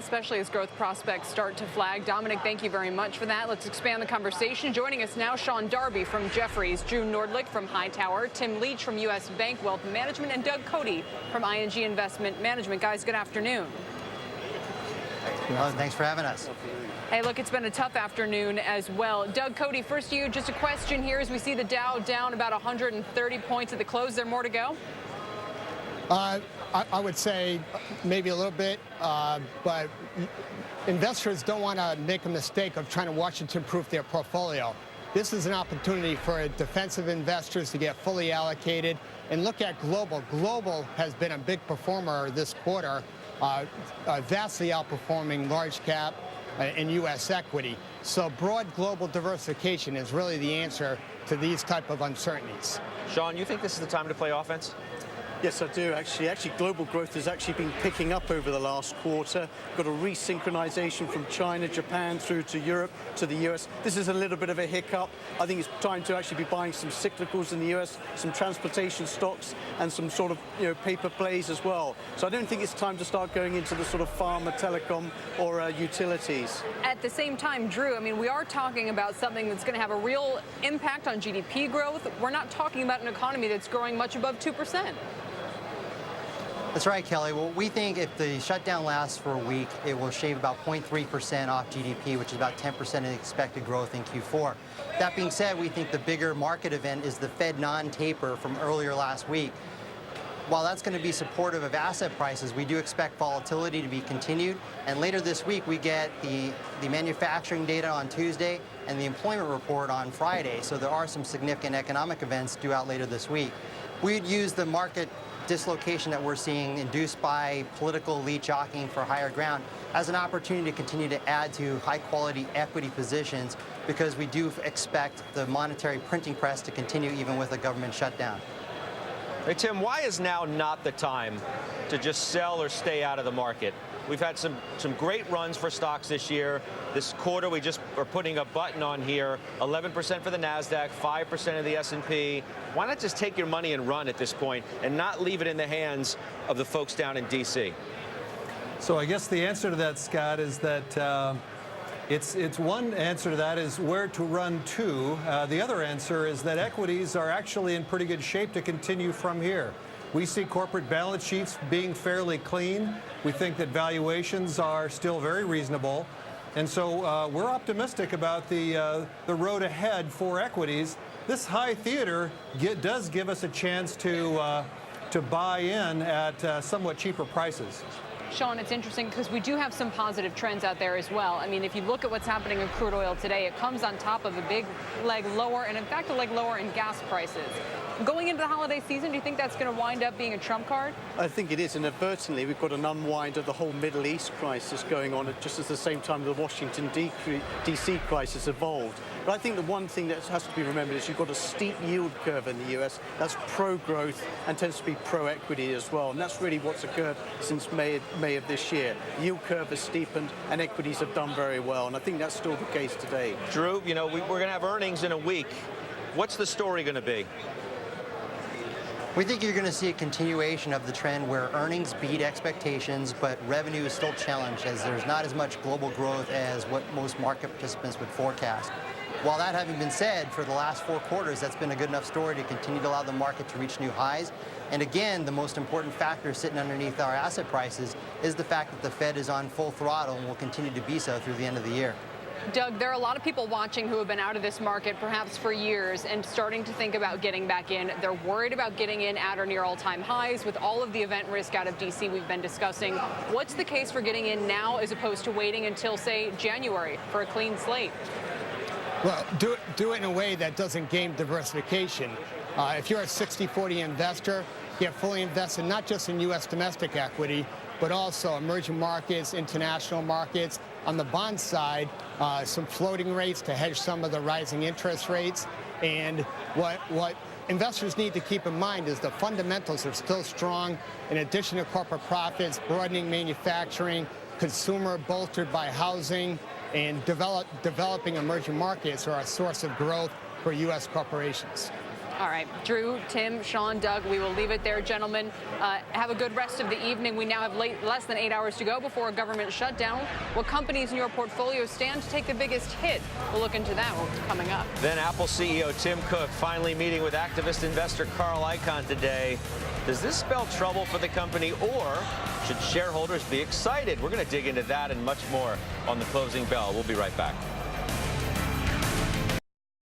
especially as growth prospects start to flag. Dominic, thank you very much for that. Let's expand the conversation. Joining us now, Sean Darby from Jefferies, Drew Nordlicht from HighTower, Tim Leach from U.S. Bank Wealth Management, and Doug Cody from ING Investment Management. Guys, good afternoon. Well, thanks for having us. Hey, look, it's been a tough afternoon as well. Doug Cody, first to you, just a question here as we see the Dow down about 130 points at the close. Is there more to go? I would say maybe a little bit, but investors don't want to make a mistake of trying to Washington-proof their portfolio. This is an opportunity for defensive investors to get fully allocated and look at global. Global has been a big performer this quarter, vastly outperforming large cap and U.S. equity. So broad global diversification is really the answer to these type of uncertainties. Sean, you think this is the time to play offense? Yes, I do, actually. Global growth has actually been picking up over the last quarter. Got a resynchronization from China, Japan, through to Europe, to the US. This is a little bit of a hiccup. I think it's time to actually be buying some cyclicals in the US, some transportation stocks, and some sort of, paper plays as well. So I don't think it's time to start going into the sort of pharma, telecom, or utilities. At the same time, Drew, I mean, we are talking about something that's going to have a real impact on GDP growth. We're not talking about an economy that's growing much above 2%. That's right, Kelly. Well, we think if the shutdown lasts for a week, it will shave about 0.3% off GDP, which is about 10% of the expected growth in Q4. That being said, we think the bigger market event is the Fed non-taper from earlier last week. While that's going to be supportive of asset prices, we do expect volatility to be continued. And later this week, we get the manufacturing data on Tuesday and the employment report on Friday. So there are some significant economic events due out later this week. We'd use the market dislocation that we're seeing induced by political elite jockeying for higher ground as an opportunity to continue to add to high-quality equity positions because we do expect the monetary printing press to continue even with a government shutdown. Hey, Tim, why is now not the time to just sell or stay out of the market? We've had some great runs for stocks this year. This quarter, we just are putting a button on here, 11% for the NASDAQ, 5% of the S&P. Why not just take your money and run at this point and not leave it in the hands of the folks down in D.C.? So I guess the answer to that, Scott, is that it's one answer to that is where to run to. The other answer is that equities are actually in pretty good shape to continue from here. We see corporate balance sheets being fairly clean. We think that valuations are still very reasonable. And so we're optimistic about the road ahead for equities. This high theater does give us a chance to buy in at somewhat cheaper prices. Sean, it's interesting because we do have some positive trends out there as well. I mean, if you look at what's happening in crude oil today, it comes on top of a big leg lower, and in fact, a leg lower in gas prices. Going into the holiday season, do you think that's going to wind up being a trump card? I think it is, and inadvertently, we've got an unwind of the whole Middle East crisis going on at just at the same time the Washington, D.C. crisis evolved. But I think the one thing that has to be remembered is you've got a steep yield curve in the U.S. that's pro-growth and tends to be pro-equity as well, and that's really what's occurred since May of this year. The yield curve has steepened, and equities have done very well, and I think that's still the case today. Drew, we're going to have earnings in a week. What's the story going to be? We think you're going to see a continuation of the trend where earnings beat expectations, but revenue is still challenged as there's not as much global growth as what most market participants would forecast. While that having been said, for the last 4 quarters, that's been a good enough story to continue to allow the market to reach new highs. And again, the most important factor sitting underneath our asset prices is the fact that the Fed is on full throttle and will continue to be so through the end of the year. Doug, there are a lot of people watching who have been out of this market perhaps for years and starting to think about getting back in. They're worried about getting in at or near all-time highs with all of the event risk out of D.C. we've been discussing. What's the case for getting in now as opposed to waiting until, say, January for a clean slate? Well, do it in a way that doesn't game diversification. If you're a 60-40 investor, get fully invested not just in U.S. domestic equity, but also emerging markets, international markets. On the bond side, some floating rates to hedge some of the rising interest rates. And what investors need to keep in mind is the fundamentals are still strong. In addition to corporate profits, broadening manufacturing, consumer bolstered by housing, and developing emerging markets are a source of growth for U.S. corporations. All right, Drew, Tim, Sean, Doug, we will leave it there, gentlemen. Have a good rest of the evening. We now have less than 8 hours to go before a government shutdown. What companies in your portfolio stand to take the biggest hit? We'll look into that coming up. Then Apple CEO Tim Cook finally meeting with activist investor Carl Icahn today. Does this spell trouble for the company, or should shareholders be excited? We're going to dig into that and much more on the closing bell. We'll be right back.